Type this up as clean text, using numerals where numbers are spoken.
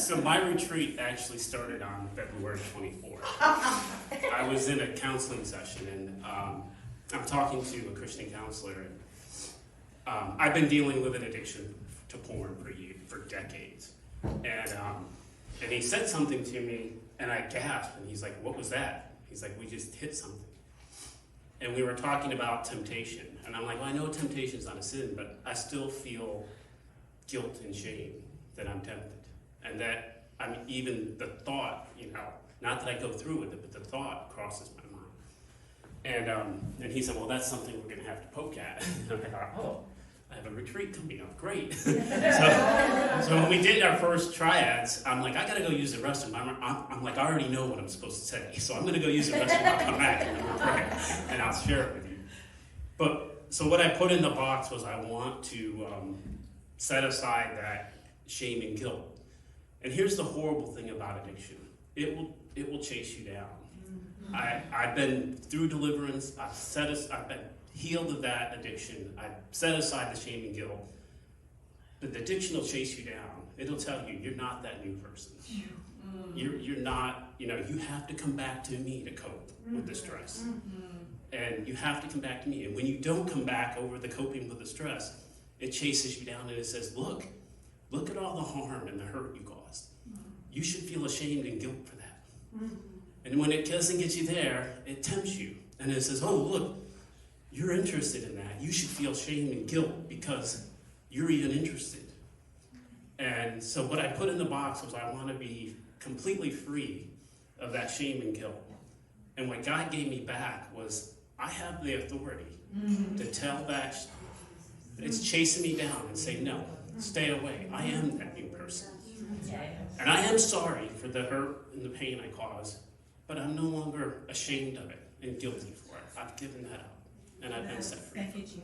So my retreat actually started on February 24th. I was in a counseling session, and I'm talking to a Christian counselor. And, I've been dealing with an addiction to porn for decades. And he said something to me, and I gasped, and he's like, "What was that?" He's like, "We just hit something." And we were talking about temptation. And I'm like, well, I know temptation is not a sin, but I still feel guilt and shame that I'm tempted. And that even the thought, not that I go through with it, but the thought crosses my mind. And he said, well, that's something we're going to have to poke at. And I thought, oh, I have a retreat coming up. Great. So when we did our first triads, I'm like, I got to go use the restroom. I'm like, I already know what I'm supposed to say. So I'm going to go use the restroom. I'll come back and we'll pray. And I'll share it with you. So what I put in the box was I want to set aside that shame and guilt. And here's the horrible thing about addiction. It will chase you down. I've been through deliverance. I've been healed of that addiction. I set aside the shame and guilt. But the addiction will chase you down. It'll tell you, you're not that new person. You're not, you have to come back to me to cope with the stress. And you have to come back to me. And when you don't come back over the coping with the stress, it chases you down and it says, look at all the harm and the hurt you caused. You should feel ashamed and guilt for that. And when it doesn't get you there, it tempts you. And it says, oh, look, you're interested in that. You should feel shame and guilt because you're even interested. And so what I put in the box was I want to be completely free of that shame and guilt. And what God gave me back was I have the authority to tell that it's chasing me down and say, no, stay away. I am that new person. And I am sorry for the hurt and the pain I caused, but I'm no longer ashamed of it and guilty for it. I've given that up, and I've been set free. Thank you, Jesus.